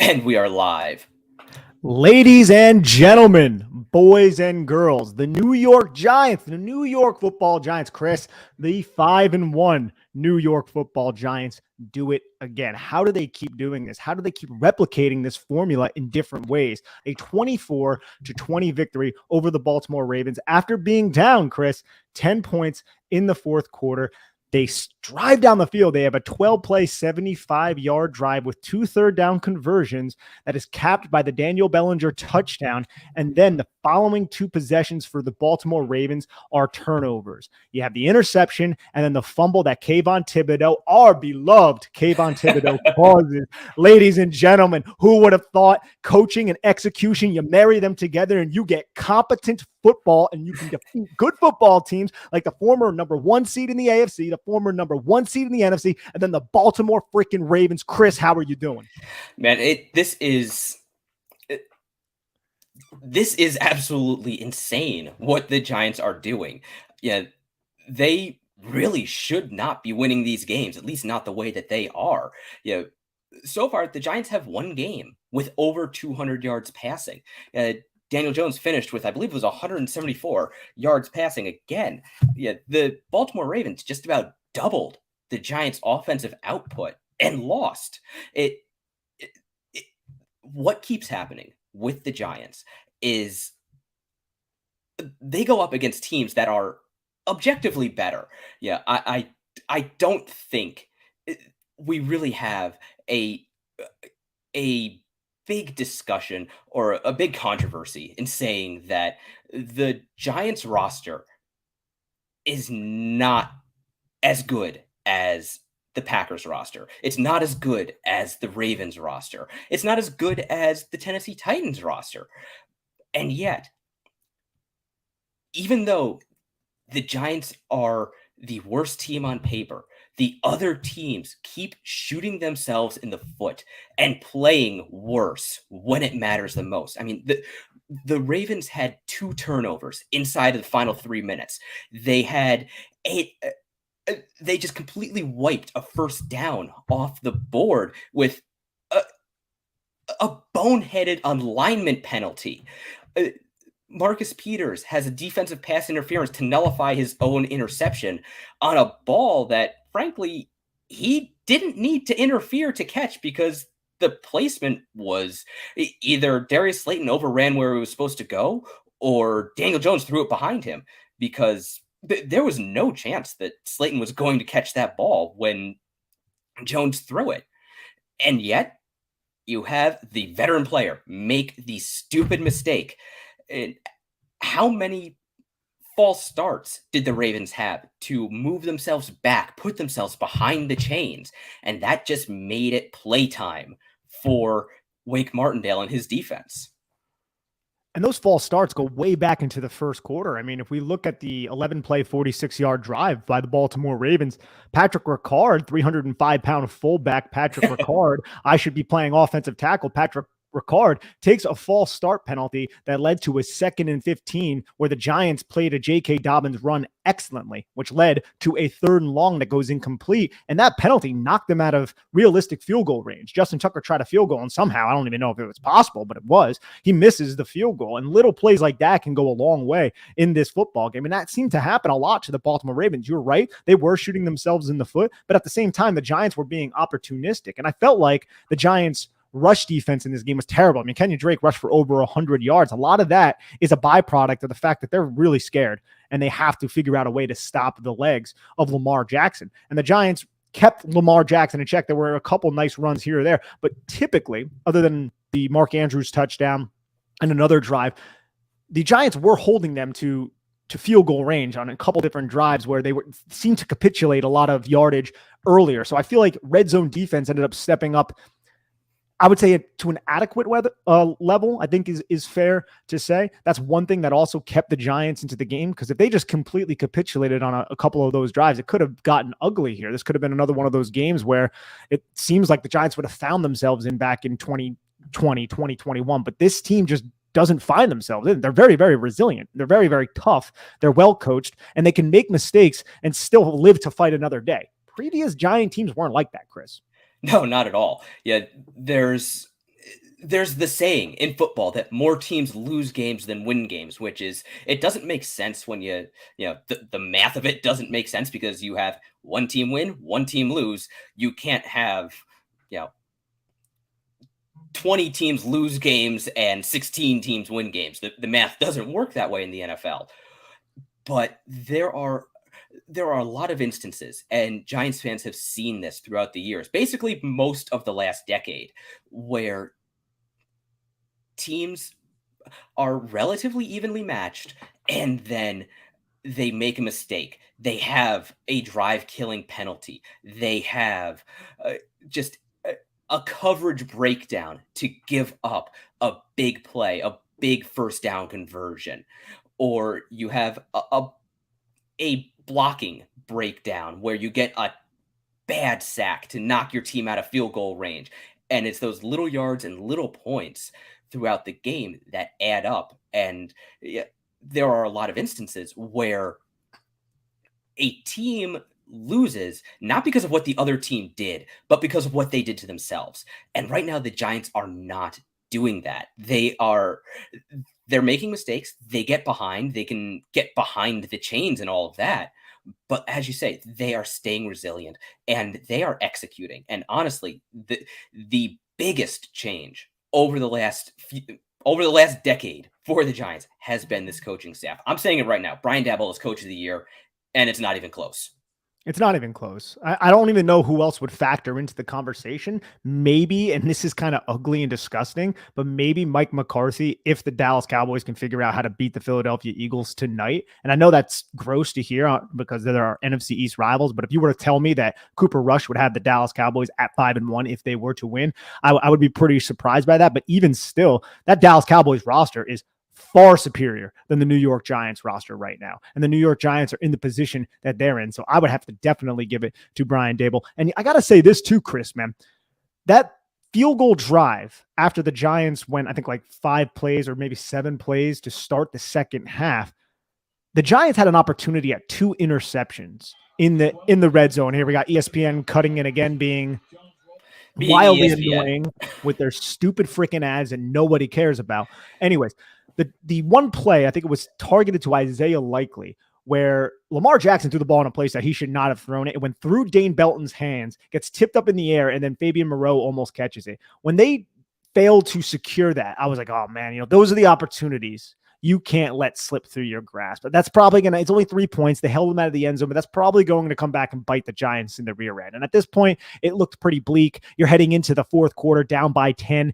And we are live. Ladies and gentlemen, boys and girls, the New York Giants, the New York Football Giants, Chris, the 5-1 New York Football Giants do it again. How do they keep doing this? How do they keep replicating this formula in different ways? A 24-20 victory over the Baltimore Ravens after being down, Chris, 10 points in the fourth quarter. They drive down the field. They have a 12-play, 75-yard drive with 2 third-down conversions that is capped by the Daniel Bellinger touchdown. And then the following 2 possessions for the Baltimore Ravens are turnovers. You have the interception and then the fumble that Kayvon Thibodeaux, our beloved Kayvon Thibodeaux, causes. Ladies and gentlemen, who would have thought coaching and execution, you marry them together and you get competent football, and you can defeat good football teams like the former number 1 seed in the AFC, the former number 1 seed in the NFC, and then the Baltimore freaking Ravens. Chris, how are you doing? Man, this is absolutely insane what the Giants are doing. Yeah, they really should not be winning these games, at least not the way that they are. Yeah, so far the Giants have 1 game with over 200 yards passing. Daniel Jones finished with, I believe it was 174 yards passing again. Yeah, the Baltimore Ravens just about doubled the Giants' offensive output and lost. What keeps happening with the Giants is they go up against teams that are objectively better. Yeah, I don't think we really have a big discussion or a big controversy in saying that the Giants roster is not as good as the Packers roster. It's not as good as the Ravens roster. It's not as good as the Tennessee Titans roster. And yet, even though the Giants are the worst team on paper, the other teams keep shooting themselves in the foot and playing worse when it matters the most. I mean, the Ravens had 2 turnovers inside of the final 3 minutes. They had they just completely wiped a first down off the board with a boneheaded alignment penalty. Marcus Peters has a defensive pass interference to nullify his own interception on a ball that, frankly, he didn't need to interfere to catch because the placement was either Darius Slayton overran where he was supposed to go or Daniel Jones threw it behind him, because there was no chance that Slayton was going to catch that ball when Jones threw it. And yet, you have the veteran player make the stupid mistake. How many false starts did the Ravens have to move themselves back, put themselves behind the chains? And that just made it playtime for Wake Martindale and his defense. And those false starts go way back into the first quarter. I mean, if we look at the 11-play, 46-yard drive by the Baltimore Ravens, Patrick Ricard, 305-pound fullback Patrick Ricard, I should be playing offensive tackle. Patrick Ricard takes a false start penalty that led to a 2nd and 15 where the Giants played a J.K. Dobbins run excellently, which led to a 3rd and long that goes incomplete. And that penalty knocked them out of realistic field goal range. Justin Tucker tried a field goal, and somehow, I don't even know if it was possible, but it was. He misses the field goal. And little plays like that can go a long way in this football game. And that seemed to happen a lot to the Baltimore Ravens. You're right. They were shooting themselves in the foot, but at the same time, the Giants were being opportunistic. And I felt like the Giants' rush defense in this game was terrible. I mean, Kenyon Drake rushed for over 100 yards. A lot of that is a byproduct of the fact that they're really scared and they have to figure out a way to stop the legs of Lamar Jackson. And the Giants kept Lamar Jackson in check. There were a couple nice runs here or there, but typically, other than the Mark Andrews touchdown and another drive, the Giants were holding them to field goal range on a couple different drives where they seemed to capitulate a lot of yardage earlier. So I feel like red zone defense ended up stepping up, I would say, to an adequate level, I think is fair to say. That's one thing that also kept the Giants into the game, because if they just completely capitulated on a couple of those drives, it could have gotten ugly here. This could have been another one of those games where it seems like the Giants would have found themselves in back in 2020, 2021. But this team just doesn't find themselves in. They're very, very resilient. They're very, very tough. They're well coached, and they can make mistakes and still live to fight another day. Previous Giant teams weren't like that, Chris. No, not at all. Yeah, there's there's the saying in football that more teams lose games than win games, which is it doesn't make sense when the math of it doesn't make sense because you have one team win, one team lose. You can't have, you know, 20 teams lose games and 16 teams win games. The math doesn't work that way in the NFL. But there are a lot of instances, and Giants fans have seen this throughout the years, basically most of the last decade, where teams are relatively evenly matched, and then they make a mistake. They have a drive killing penalty. They have uh, just a coverage breakdown to give up a big play, a big first down conversion, or you have a blocking breakdown where you get a bad sack to knock your team out of field goal range. And it's those little yards and little points throughout the game that add up. And yeah, there are a lot of instances where a team loses not because of what the other team did, but because of what they did to themselves. And right now the Giants are not doing that. They're making mistakes. They get behind. They can get behind the chains and all of that. But as you say, they are staying resilient and they are executing. And honestly, the biggest change over the last decade for the Giants has been this coaching staff. I'm saying it right now. Brian Daboll is coach of the year, and it's not even close. It's not even close. I don't even know who else would factor into the conversation. Maybe, and this is kind of ugly and disgusting, but maybe Mike McCarthy, if the Dallas Cowboys can figure out how to beat the Philadelphia Eagles tonight. And I know that's gross to hear because they're our NFC East rivals, but if you were to tell me that Cooper Rush would have the Dallas Cowboys at 5-1 if they were to win, I would be pretty surprised by that. But even still, that Dallas Cowboys roster is far superior than the New York Giants roster right now. And the New York Giants are in the position that they're in. So I would have to definitely give it to Brian Daboll. And I got to say this too, Chris, man, that field goal drive after the Giants went, I think like 5 plays or maybe 7 plays to start the second half, the Giants had an opportunity at 2 interceptions in the red zone. Here we got ESPN cutting it again, being wildly ESPN. annoying with their stupid freaking ads that nobody cares about. Anyways, the one play, I think it was targeted to Isaiah Likely, where Lamar Jackson threw the ball in a place that he should not have thrown it. It went through Dane Belton's hands, gets tipped up in the air, and then Fabian Moreau almost catches it. When they failed to secure that, I was like, oh man, those are the opportunities you can't let slip through your grasp. But that's probably it's only 3 points. They held them out of the end zone, but that's probably going to come back and bite the Giants in the rear end. And at this point, it looked pretty bleak. You're heading into the fourth quarter down by 10,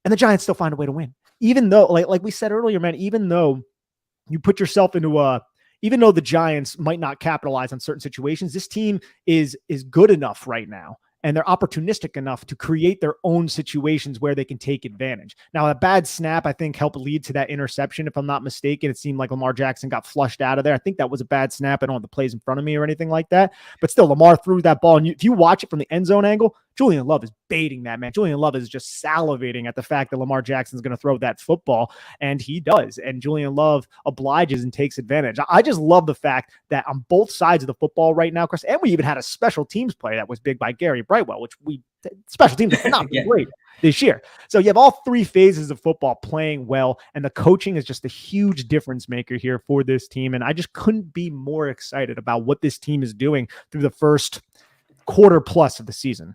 and the Giants still find a way to win. Even though, like we said earlier, man, even though you put yourself into even though the Giants might not capitalize on certain situations, this team is good enough right now, and they're opportunistic enough to create their own situations where they can take advantage. Now, a bad snap, I think, helped lead to that interception. If I'm not mistaken, it seemed like Lamar Jackson got flushed out of there. I think that was a bad snap. I don't have the plays in front of me or anything like that. But still, Lamar threw that ball. And if you watch it from the end zone angle, Julian Love is baiting that, man. Julian Love is just salivating at the fact that Lamar Jackson's going to throw that football, and he does. And Julian Love obliges and takes advantage. I just love the fact that on both sides of the football right now, Chris, and we even had a special teams play that was big by Gary Brightwell, which special teams have not been great this year. So you have all 3 phases of football playing well, and the coaching is just a huge difference maker here for this team. And I just couldn't be more excited about what this team is doing through the first quarter plus of the season.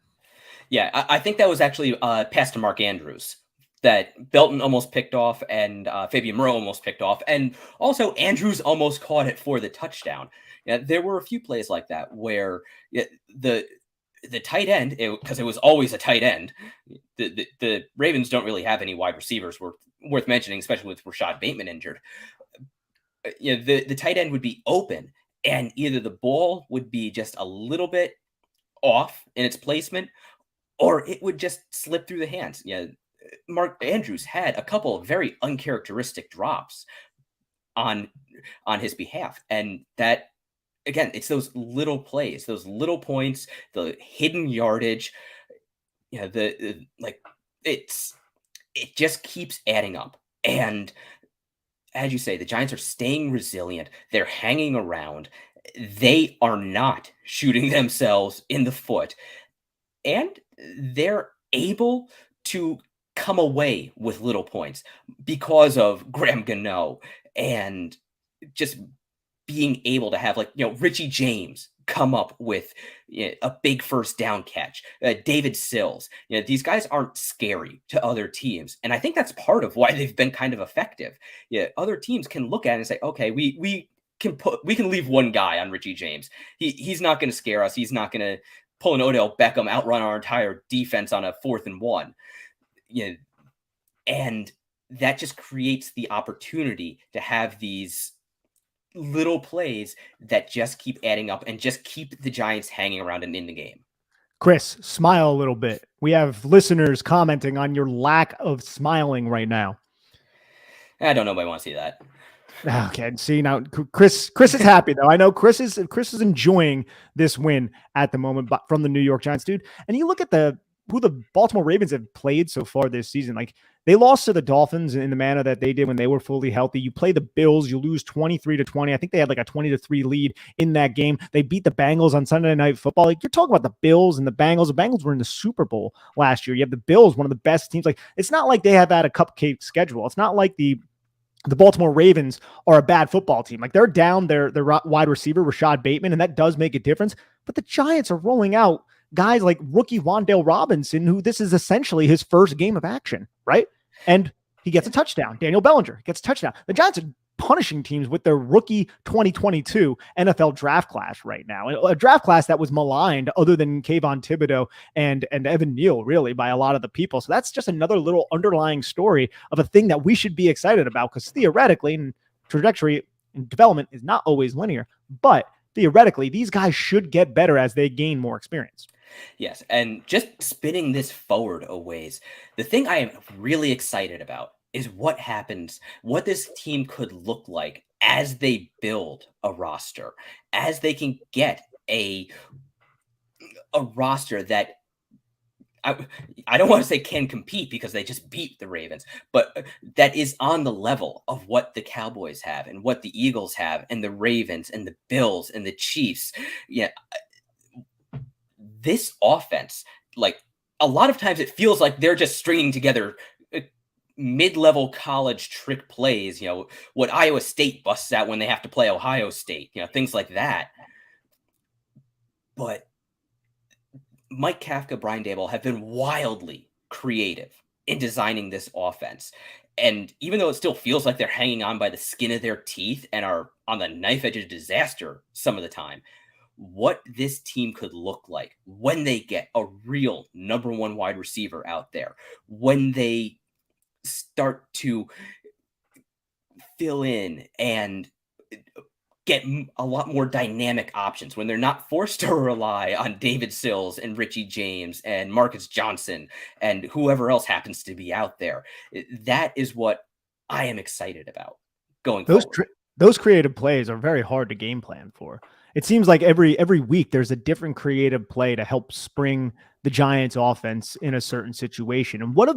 Yeah, I think that was actually pass to Mark Andrews that Belton almost picked off and Fabian Moreau almost picked off. And also Andrews almost caught it for the touchdown. Yeah, there were a few plays like that where the tight end, because it was always a tight end, the Ravens don't really have any wide receivers worth mentioning, especially with Rashad Bateman injured. The tight end would be open, and either the ball would be just a little bit off in its placement, or it would just slip through the hands. Yeah, Mark Andrews had a couple of very uncharacteristic drops on his behalf, and that, again, it's those little plays, those little points, the hidden yardage. It just keeps adding up. And as you say, the Giants are staying resilient. They're hanging around. They are not shooting themselves in the foot. And they're able to come away with little points because of Graham Gano and just being able to have, like, Richie James come up with a big first down catch, David Sills. These guys aren't scary to other teams, and I think that's part of why they've been kind of effective. Yeah, other teams can look at it and say, okay, we can leave one guy on Richie James. He's not going to scare us. He's not going to pull an Odell Beckham, outrun our entire defense on a 4th and 1. And that just creates the opportunity to have these little plays that just keep adding up and just keep the Giants hanging around and in the game. Chris, smile a little bit. We have listeners commenting on your lack of smiling right now. I don't know if I want to see that. Okay, see now, Chris is happy though. I know Chris is enjoying this win at the moment from the New York Giants, dude. And you look at who the Baltimore Ravens have played so far this season. Like, they lost to the Dolphins in the manner that they did when they were fully healthy. You play the Bills, you lose 23-20. I think they had like a 20-3 lead in that game. They beat the Bengals on Sunday Night Football. Like, you're talking about the Bills and the Bengals. The Bengals were in the Super Bowl last year. You have the Bills, one of the best teams. Like, it's not like they have had a cupcake schedule. It's not like the Baltimore Ravens are a bad football team. Like, they're down their wide receiver, Rashad Bateman, and that does make a difference. But the Giants are rolling out guys like rookie Wan'Dale Robinson, who this is essentially his first game of action, right? And he gets a touchdown. Daniel Bellinger gets a touchdown. The Giants are punishing teams with their rookie 2022 NFL draft class right now. A draft class that was maligned other than Kayvon Thibodeau and Evan Neal, really, by a lot of the people. So that's just another little underlying story of a thing that we should be excited about, because theoretically, and trajectory and development is not always linear, but theoretically, these guys should get better as they gain more experience. Yes, and just spinning this forward a ways, the thing I am really excited about is what happens, what this team could look like as they build a roster, as they can get a roster that I don't want to say can compete, because they just beat the Ravens, but that is on the level of what the Cowboys have and what the Eagles have and the Ravens and the Bills and the Chiefs. Yeah, this offense, like, a lot of times it feels like they're just stringing together mid-level college trick plays, what Iowa State busts out when they have to play Ohio State, things like that. But Mike Kafka, Brian Daboll have been wildly creative in designing this offense. And even though it still feels like they're hanging on by the skin of their teeth and are on the knife edge of disaster some of the time, what this team could look like when they get a real number one wide receiver out there, when they start to fill in and get a lot more dynamic options, when they're not forced to rely on David Sills and Richie James and Marcus Johnson and whoever else happens to be out there. That is what I am excited about going forward. Those creative plays are very hard to game plan for. It seems like every week there's a different creative play to help spring the Giants offense in a certain situation. And what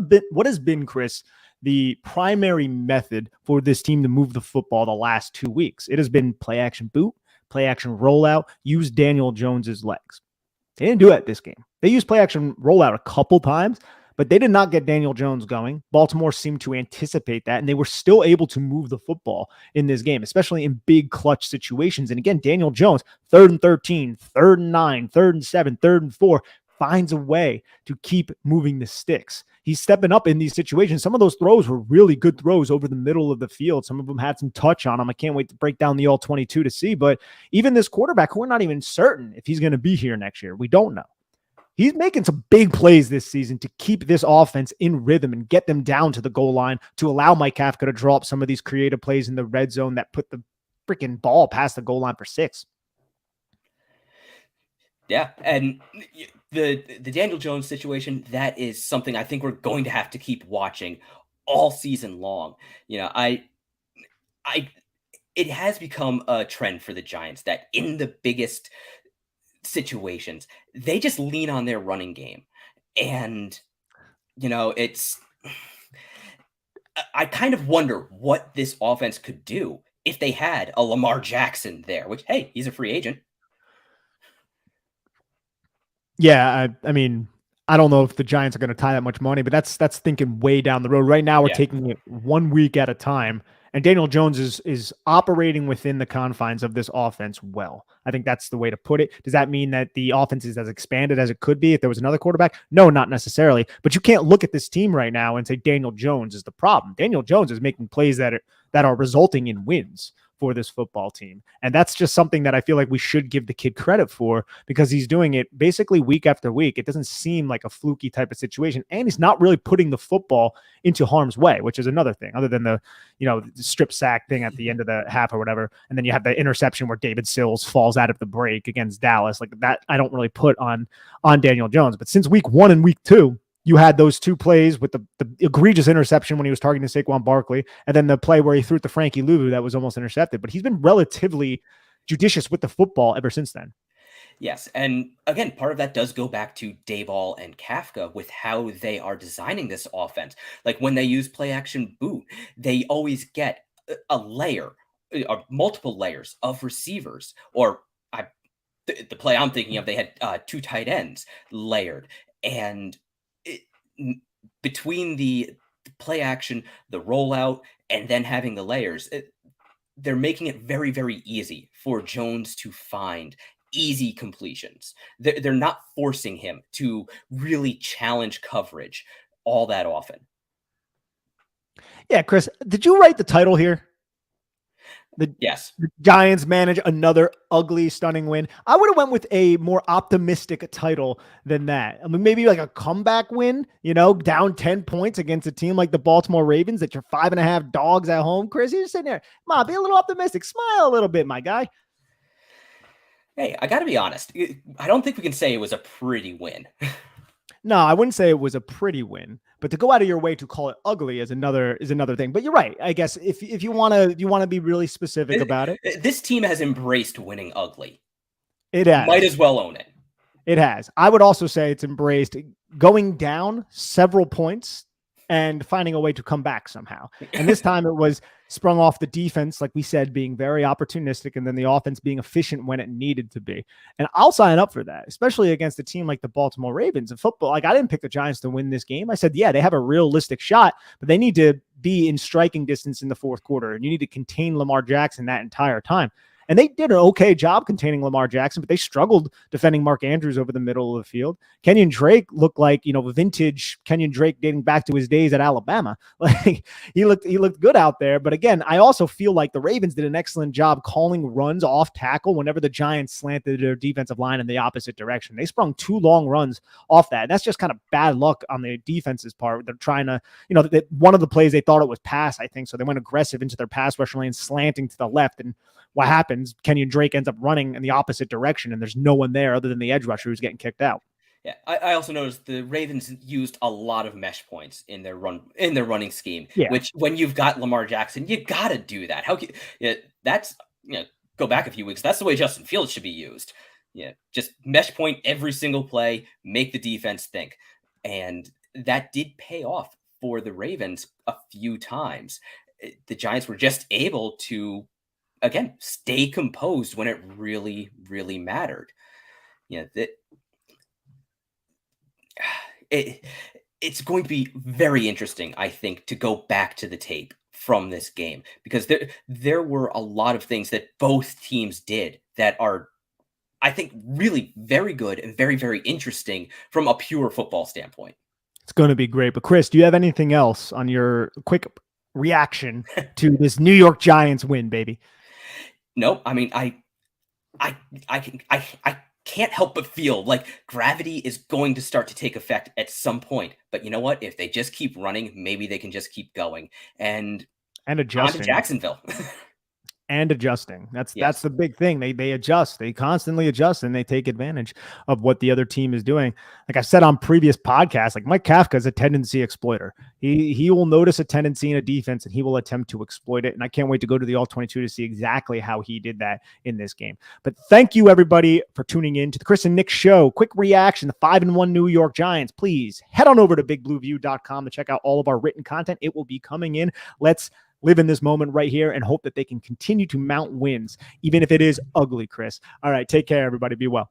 has been, Chris, the primary method for this team to move the football the last 2 weeks? It has been play action boot, play action rollout, use Daniel Jones's legs. They didn't do it this game. They used play action rollout a couple times, but they did not get Daniel Jones going. Baltimore seemed to anticipate that, and they were still able to move the football in this game, especially in big clutch situations. And again, Daniel Jones, 3rd and 13, 3rd and 9, 3rd and 7, 3rd and 4, finds a way to keep moving the sticks. He's stepping up in these situations. Some of those throws were really good throws over the middle of the field. Some of them had some touch on them. I can't wait to break down the all 22 to see. But even this quarterback, we're not even certain if he's going to be here next year. We don't know. He's making some big plays this season to keep this offense in rhythm and get them down to the goal line to allow Mike Kafka to draw up some of these creative plays in the red zone that put the freaking ball past the goal line for 6. Yeah, and the Daniel Jones situation, that is something I think we're going to have to keep watching all season long. It has become a trend for the Giants that in the biggest situations, they just lean on their running game. And, it's, I kind of wonder what this offense could do if they had a Lamar Jackson there, which, hey, he's a free agent. Yeah, I mean, I don't know if the Giants are going to tie that much money, but that's thinking way down the road. Right now, we're Yeah. taking it 1 week at a time, and Daniel Jones is operating within the confines of this offense well. I think that's the way to put it. Does that mean that the offense is as expanded as it could be if there was another quarterback? No, not necessarily. But you can't look at this team right now and say Daniel Jones is the problem. Daniel Jones is making plays that are resulting in wins for this football team. And that's just something that I feel like we should give the kid credit for, because he's doing it basically week after week. It doesn't seem like a fluky type of situation. And he's not really putting the football into harm's way, which is another thing other than the strip sack thing at the end of the half or whatever. And then you have the interception where David Sills falls out of the break against Dallas. Like that, I don't really put on Daniel Jones. But since week 1 and week 2, you had those 2 plays with the egregious interception when he was targeting Saquon Barkley, and then the play where he threw it to Frankie Louvu that was almost intercepted. But he's been relatively judicious with the football ever since then. Yes, and again, part of that does go back to Daboll and Kafka with how they are designing this offense. Like when they use play action boot, they always get a layer or multiple layers of receivers. Or the play I'm thinking of, they had 2 tight ends layered, and between the play action, the rollout, and then having the layers, they're making it very, very easy for Jones to find easy completions. They're not forcing him to really challenge coverage all that often. Yeah, Chris, did you write the title here? Yes. The Giants manage another ugly, stunning win. I would have went with a more optimistic title than that. I mean, maybe like a comeback win, down 10 points against a team like the Baltimore Ravens that you're 5.5 dogs at home. Chris, you're sitting there. Ma, be a little optimistic. Smile a little bit, my guy. Hey, I got to be honest. I don't think we can say it was a pretty win. No, I wouldn't say it was a pretty win, but to go out of your way to call it ugly is another thing. But you're right. I guess if you want to be really specific about it. This team has embraced winning ugly. It has. Might as well own it. It has. I would also say it's embraced going down several points and finding a way to come back somehow. And this time it was sprung off the defense, like we said, being very opportunistic, and then the offense being efficient when it needed to be. And I'll sign up for that, especially against a team like the Baltimore Ravens in football. Like, I didn't pick the Giants to win this game. I said, yeah, they have a realistic shot, but they need to be in striking distance in the fourth quarter, and you need to contain Lamar Jackson that entire time. And they did an okay job containing Lamar Jackson, but they struggled defending Mark Andrews over the middle of the field. Kenyon Drake looked like, vintage Kenyon Drake dating back to his days at Alabama. Like he looked good out there. But again, I also feel like the Ravens did an excellent job calling runs off tackle whenever the Giants slanted their defensive line in the opposite direction. They sprung 2 long runs off that. And that's just kind of bad luck on the defense's part. They're trying to, one of the plays they thought it was pass, I think. So they went aggressive into their pass rush lane, slanting to the left. And what happens? Kenyon Drake ends up running in the opposite direction, and there's no one there other than the edge rusher who's getting kicked out. Yeah, I also noticed the Ravens used a lot of mesh points in their running scheme. Yeah. Which, when you've got Lamar Jackson, you gotta do that. That's go back a few weeks. That's the way Justin Fields should be used. Yeah, just mesh point every single play, make the defense think, and that did pay off for the Ravens a few times. The Giants were just able to, again, stay composed when it really, really mattered. It's going to be very interesting, I think, to go back to the tape from this game, because there were a lot of things that both teams did that are, I think, really very good and very, very interesting from a pure football standpoint. It's going to be great. But Chris, do you have anything else on your quick reaction to this New York Giants win, baby? No, I mean, I can't help but feel like gravity is going to start to take effect at some point. But you know what? If they just keep running, maybe they can just keep going and adjusting. On to Jacksonville. And adjusting. That's the big thing. They adjust. They constantly adjust, and they take advantage of what the other team is doing. Like I said on previous podcasts, like Mike Kafka is a tendency exploiter. He will notice a tendency in a defense, and he will attempt to exploit it. And I can't wait to go to the All-22 to see exactly how he did that in this game. But thank you, everybody, for tuning in to the Chris and Nick Show. Quick reaction, the 5-1 New York Giants. Please head on over to bigblueview.com to check out all of our written content. It will be coming in. Let's live in this moment right here and hope that they can continue to mount wins, even if it is ugly, Chris. All right, take care, everybody. Be well.